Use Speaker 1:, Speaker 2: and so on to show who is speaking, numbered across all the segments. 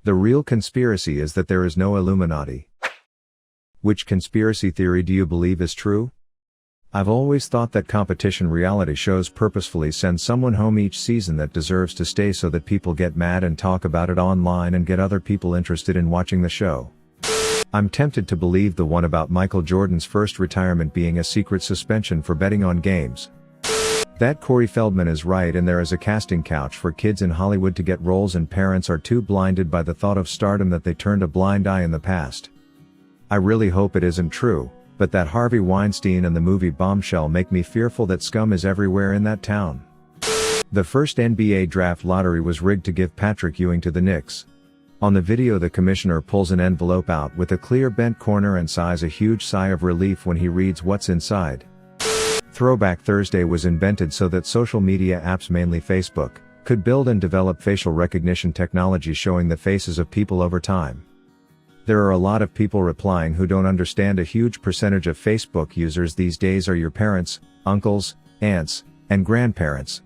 Speaker 1: The real conspiracy is that there is no Illuminati. Which conspiracy theory do you believe is true? I've always thought that competition reality shows purposefully send someone home each season that deserves to stay so that people get mad and talk about it online and get other people interested in watching the show. I'm tempted to believe the one about Michael Jordan's first retirement being a secret suspension for betting on games. That Corey Feldman is right and there is a casting couch for kids in Hollywood to get roles and parents are too blinded by the thought of stardom that they turned a blind eye in the past. I really hope it isn't true, but that Harvey Weinstein and the movie Bombshell make me fearful that scum is everywhere in that town. The first NBA draft lottery was rigged to give Patrick Ewing to the Knicks. On the video the commissioner pulls an envelope out with a clear bent corner and sighs a huge sigh of relief when he reads what's inside. Throwback Thursday was invented so that social media apps, mainly Facebook, could build and develop facial recognition technology showing the faces of people over time. There are a lot of people replying who don't understand a huge percentage of Facebook users these days are your parents, uncles, aunts, and grandparents.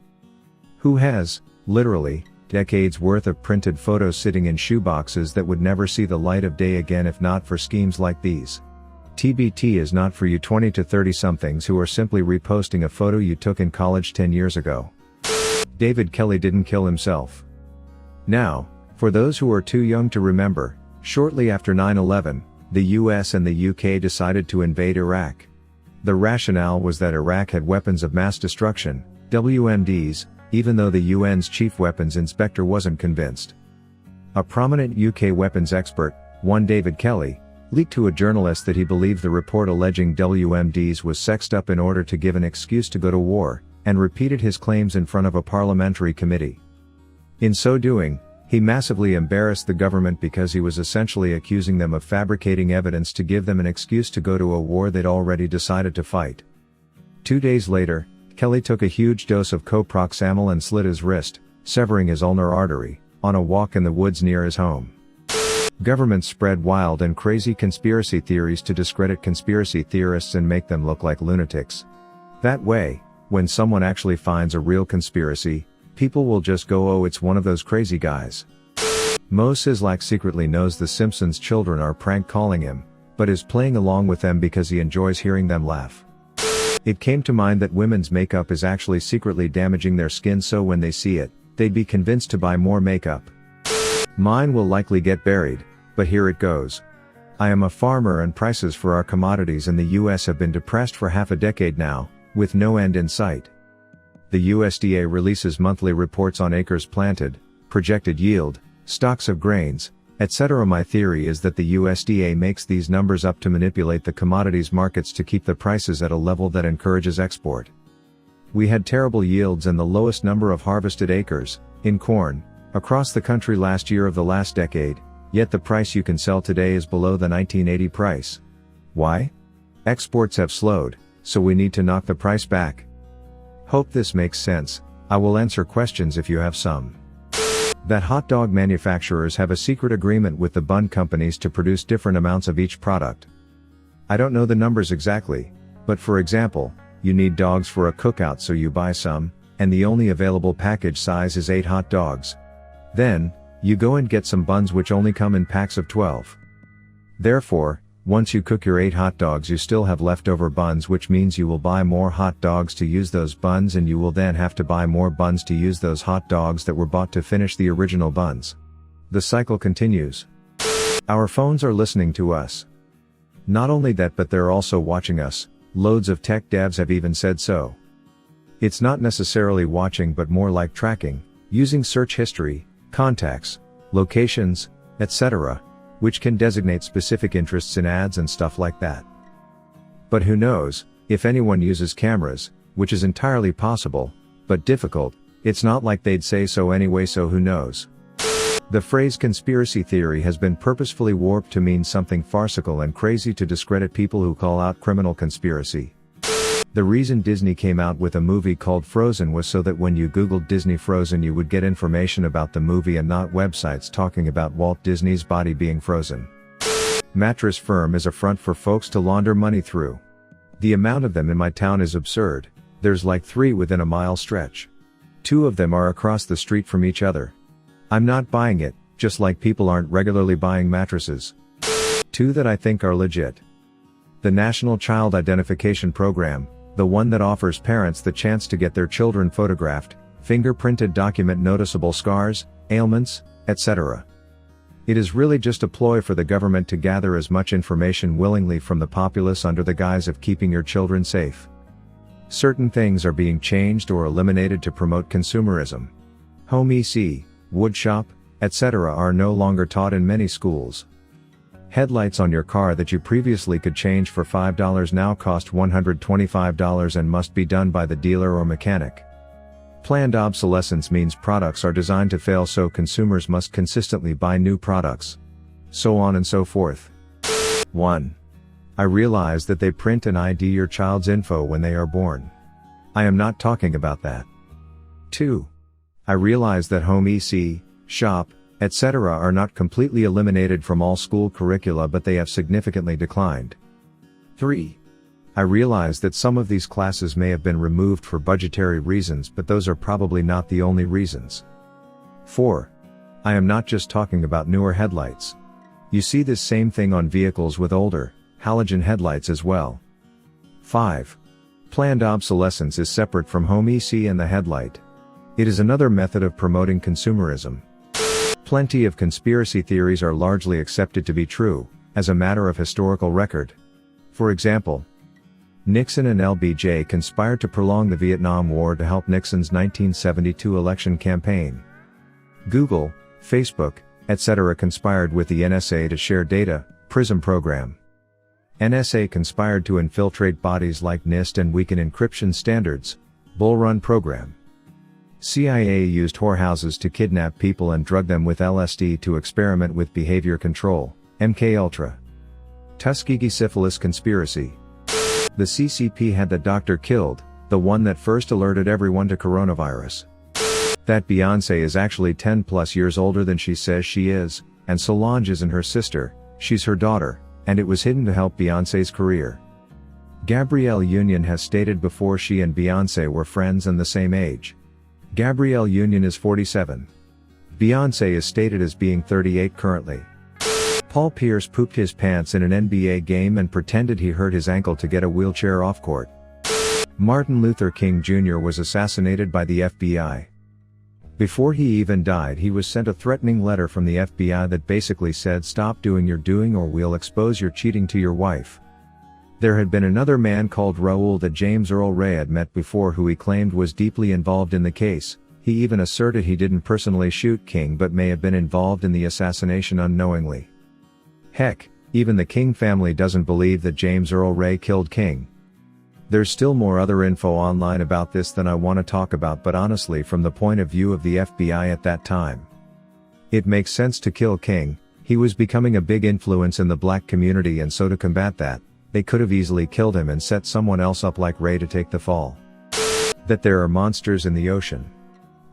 Speaker 1: Who has, literally, decades worth of printed photos sitting in shoeboxes that would never see the light of day again if not for schemes like these. TBT is not for you 20 to 30 somethings who are simply reposting a photo you took in college 10 years ago. David Kelly didn't kill himself. Now, for those who are too young to remember, shortly after 9/11, the US and the UK decided to invade Iraq. The rationale was that Iraq had weapons of mass destruction, WMDs, even though the UN's chief weapons inspector wasn't convinced. A prominent UK weapons expert, one David Kelly, leaked to a journalist that he believed the report alleging WMDs was sexed up in order to give an excuse to go to war, and repeated his claims in front of a parliamentary committee. In so doing, he massively embarrassed the government because he was essentially accusing them of fabricating evidence to give them an excuse to go to a war they'd already decided to fight. 2 days later, Kelly took a huge dose of coproxamol and slit his wrist, severing his ulnar artery, on a walk in the woods near his home. Governments spread wild and crazy conspiracy theories to discredit conspiracy theorists and make them look like lunatics. That way, when someone actually finds a real conspiracy, people will just go, oh, it's one of those crazy guys. Mo Sizlak secretly knows the Simpsons children are prank calling him, but is playing along with them because he enjoys hearing them laugh. It came to mind that women's makeup is actually secretly damaging their skin, so when they see it, they'd be convinced to buy more makeup. Mine will likely get buried, but here it goes. I am a farmer and prices for our commodities in the US have been depressed for half a decade now, with no end in sight. The USDA releases monthly reports on acres planted, projected yield, stocks of grains, etc. My theory is that the USDA makes these numbers up to manipulate the commodities markets to keep the prices at a level that encourages export. We had terrible yields and the lowest number of harvested acres, in corn, across the country last year of the last decade, yet the price you can sell today is below the 1980 price. Why? Exports have slowed, so we need to knock the price back. Hope this makes sense. I will answer questions if you have some. That hot dog manufacturers have a secret agreement with the bun companies to produce different amounts of each product. I don't know the numbers exactly, but for example, you need dogs for a cookout, so you buy some, and the only available package size is 8 hot dogs. Then, you go and get some buns which only come in packs of 12. Therefore, once you cook your 8 hot dogs you still have leftover buns, which means you will buy more hot dogs to use those buns, and you will then have to buy more buns to use those hot dogs that were bought to finish the original buns. The cycle continues. Our phones are listening to us. Not only that, but they're also watching us. Loads of tech devs have even said so. It's not necessarily watching but more like tracking, using search history, contacts, locations, etc., which can designate specific interests in ads and stuff like that. But who knows, if anyone uses cameras, which is entirely possible, but difficult, it's not like they'd say so anyway, so who knows. The phrase conspiracy theory has been purposefully warped to mean something farcical and crazy to discredit people who call out criminal conspiracy. The reason Disney came out with a movie called Frozen was so that when you Googled Disney Frozen you would get information about the movie and not websites talking about Walt Disney's body being frozen. Mattress Firm is a front for folks to launder money through. The amount of them in my town is absurd. There's like 3 within a mile stretch. 2 of them are across the street from each other. I'm not buying it, just like people aren't regularly buying mattresses. 2 that I think are legit. The National Child Identification Program, the one that offers parents the chance to get their children photographed, fingerprinted, document noticeable scars, ailments, etc. It is really just a ploy for the government to gather as much information willingly from the populace under the guise of keeping your children safe. Certain things are being changed or eliminated to promote consumerism. Home EC, woodshop, etc. are no longer taught in many schools. Headlights on your car that you previously could change for $5 now cost $125 and must be done by the dealer or mechanic. Planned obsolescence means products are designed to fail, so consumers must consistently buy new products. So on and so forth. 1. I realize that they print and ID your child's info when they are born. I am not talking about that. 2. I realize that home EC, shop, etc. are not completely eliminated from all school curricula, but they have significantly declined. 3. I realize that some of these classes may have been removed for budgetary reasons, but those are probably not the only reasons. 4. I am not just talking about newer headlights. You see this same thing on vehicles with older, halogen headlights as well. 5. Planned obsolescence is separate from home EC and the headlight. It is another method of promoting consumerism. Plenty of conspiracy theories are largely accepted to be true, as a matter of historical record. For example, Nixon and LBJ conspired to prolong the Vietnam War to help Nixon's 1972 election campaign. Google, Facebook, etc. conspired with the NSA to share data, PRISM program. NSA conspired to infiltrate bodies like NIST and weaken encryption standards, Bull Run program. CIA used whorehouses to kidnap people and drug them with LSD to experiment with behavior control, MKUltra. Tuskegee syphilis conspiracy. The CCP had the doctor killed, the one that first alerted everyone to coronavirus. That Beyoncé is actually 10 plus years older than she says she is, and Solange isn't her sister, she's her daughter, and it was hidden to help Beyoncé's career. Gabrielle Union has stated before she and Beyoncé were friends and the same age. Gabrielle Union is 47. Beyoncé is stated as being 38 currently. Paul Pierce pooped his pants in an NBA game and pretended he hurt his ankle to get a wheelchair off court. Martin Luther King Jr. was assassinated by the FBI. Before he even died, he was sent a threatening letter from the FBI that basically said, "Stop doing your doing or we'll expose your cheating to your wife." There had been another man called Raoul that James Earl Ray had met before, who he claimed was deeply involved in the case. He even asserted he didn't personally shoot King but may have been involved in the assassination unknowingly. Heck, even the King family doesn't believe that James Earl Ray killed King. There's still more other info online about this than I want to talk about, but honestly, from the point of view of the FBI at that time, it makes sense to kill King. He was becoming a big influence in the black community, and so to combat that, they could have easily killed him and set someone else up like Ray to take the fall. That there are monsters in the ocean.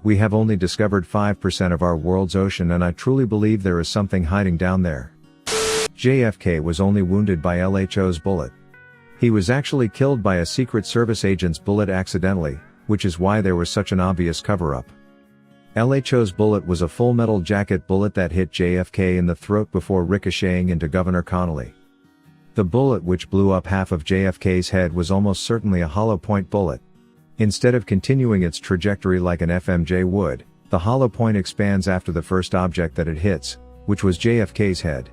Speaker 1: We have only discovered 5% of our world's ocean, and I truly believe there is something hiding down there. JFK was only wounded by LHO's bullet. He was actually killed by a Secret Service agent's bullet accidentally, which is why there was such an obvious cover-up. LHO's bullet was a full metal jacket bullet that hit JFK in the throat before ricocheting into Governor Connolly. The bullet, which blew up half of JFK's head, was almost certainly a hollow point bullet. Instead of continuing its trajectory like an FMJ would, the hollow point expands after the first object that it hits, which was JFK's head.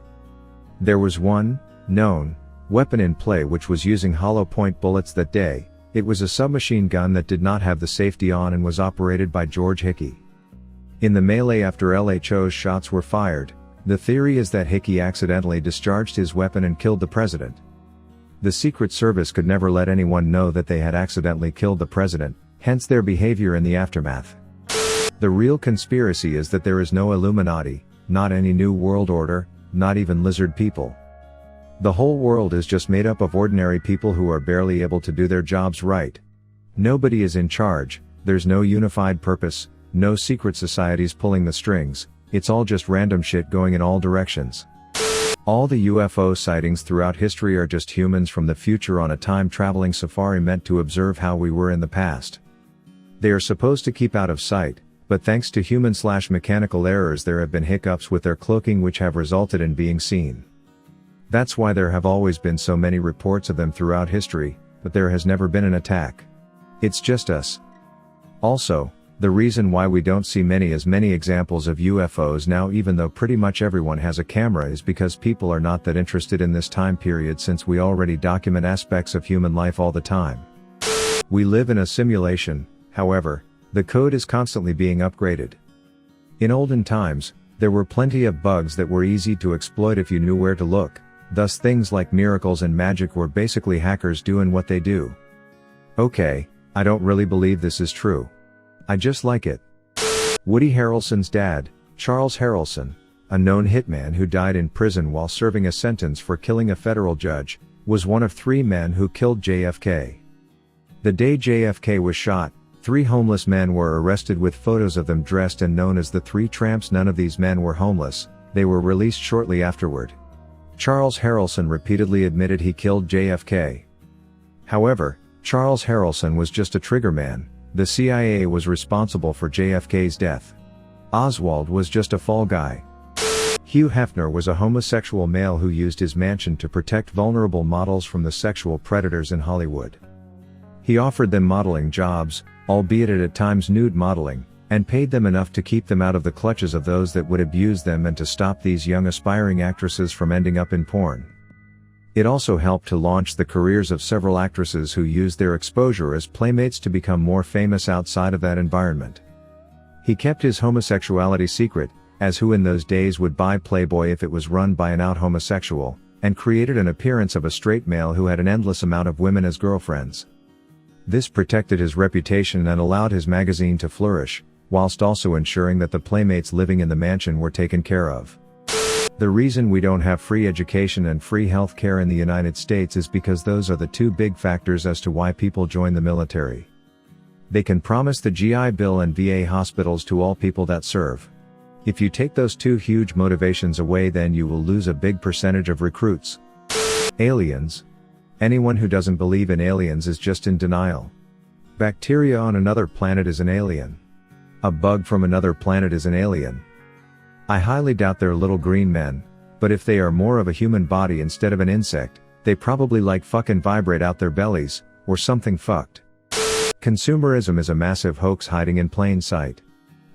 Speaker 1: There was one known weapon in play which was using hollow point bullets that day. It was a submachine gun that did not have the safety on and was operated by George Hickey. In the melee after LHO's shots were fired, the theory is that Hickey accidentally discharged his weapon and killed the president. The Secret Service could never let anyone know that they had accidentally killed the president, hence their behavior in the aftermath. The real conspiracy is that there is no Illuminati, not any new world order, not even lizard people. The whole world is just made up of ordinary people who are barely able to do their jobs right. Nobody is in charge, there's no unified purpose, no secret societies pulling the strings, it's all just random shit going in all directions. All the UFO sightings throughout history are just humans from the future on a time-traveling safari meant to observe how we were in the past. They are supposed to keep out of sight, But thanks to human/mechanical errors there have been hiccups with their cloaking which have resulted in being seen. That's why there have always been so many reports of them throughout history, but there has never been an attack. It's just us. Also, the reason why we don't see as many examples of UFOs now even though pretty much everyone has a camera is because people are not that interested in this time period since we already document aspects of human life all the time. We live in a simulation, however, the code is constantly being upgraded. In olden times, there were plenty of bugs that were easy to exploit if you knew where to look, thus things like miracles and magic were basically hackers doing what they do. Okay, I don't really believe this is true. I just like it. Woody Harrelson's dad, Charles Harrelson, a known hitman who died in prison while serving a sentence for killing a federal judge, was one of 3 men who killed JFK. The day JFK was shot, 3 homeless men were arrested with photos of them dressed and known as the 3 Tramps. None of these men were homeless, they were released shortly afterward. Charles Harrelson repeatedly admitted he killed JFK. However, Charles Harrelson was just a triggerman. The CIA was responsible for JFK's death. Oswald was just a fall guy. Hugh Hefner was a homosexual male who used his mansion to protect vulnerable models from the sexual predators in Hollywood. He offered them modeling jobs, albeit at times nude modeling, and paid them enough to keep them out of the clutches of those that would abuse them and to stop these young aspiring actresses from ending up in porn. It also helped to launch the careers of several actresses who used their exposure as playmates to become more famous outside of that environment. He kept his homosexuality secret, as who in those days would buy Playboy if it was run by an out homosexual, and created an appearance of a straight male who had an endless amount of women as girlfriends. This protected his reputation and allowed his magazine to flourish, whilst also ensuring that the playmates living in the mansion were taken care of. The reason we don't have free education and free health care in the United States is because those are the 2 big factors as to why people join the military. They can promise the GI Bill and VA hospitals to all people that serve. If you take those 2 huge motivations away, then you will lose a big percentage of recruits. Aliens. Anyone who doesn't believe in aliens is just in denial. Bacteria on another planet is an alien. A bug from another planet is an alien. I highly doubt they're little green men, but if they are more of a human body instead of an insect, they probably like fucking vibrate out their bellies, or something fucked. Consumerism is a massive hoax hiding in plain sight.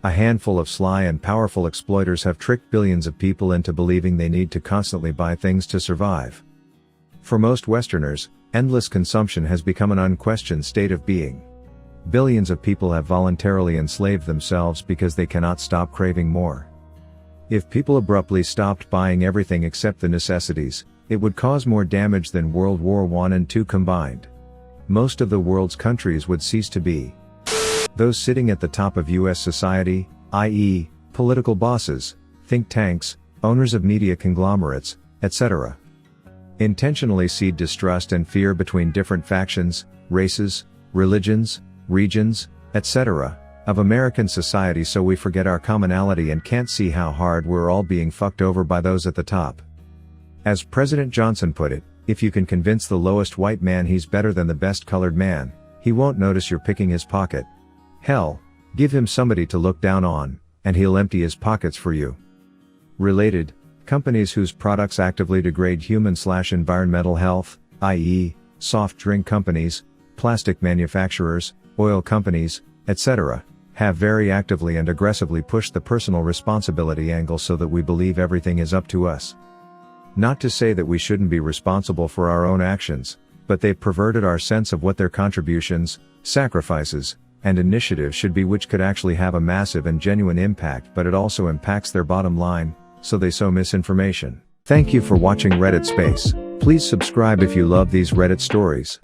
Speaker 1: A handful of sly and powerful exploiters have tricked billions of people into believing they need to constantly buy things to survive. For most Westerners, endless consumption has become an unquestioned state of being. Billions of people have voluntarily enslaved themselves because they cannot stop craving more. If people abruptly stopped buying everything except the necessities, it would cause more damage than World War I and II combined. Most of the world's countries would cease to be. Those sitting at the top of US society, i.e., political bosses, think tanks, owners of media conglomerates, etc., intentionally seed distrust and fear between different factions, races, religions, regions, etc., of American society so we forget our commonality and can't see how hard we're all being fucked over by those at the top. As President Johnson put it, if you can convince the lowest white man he's better than the best colored man, he won't notice you're picking his pocket. Hell, give him somebody to look down on, and he'll empty his pockets for you. Related, companies whose products actively degrade human/environmental health, i.e., soft drink companies, plastic manufacturers, oil companies, etc., have very actively and aggressively pushed the personal responsibility angle so that we believe everything is up to us. Not to say that we shouldn't be responsible for our own actions, but they've perverted our sense of what their contributions, sacrifices, and initiatives should be, which could actually have a massive and genuine impact, but it also impacts their bottom line, so they sow misinformation. Thank you for watching Reddit Space. Please subscribe if you love these Reddit stories.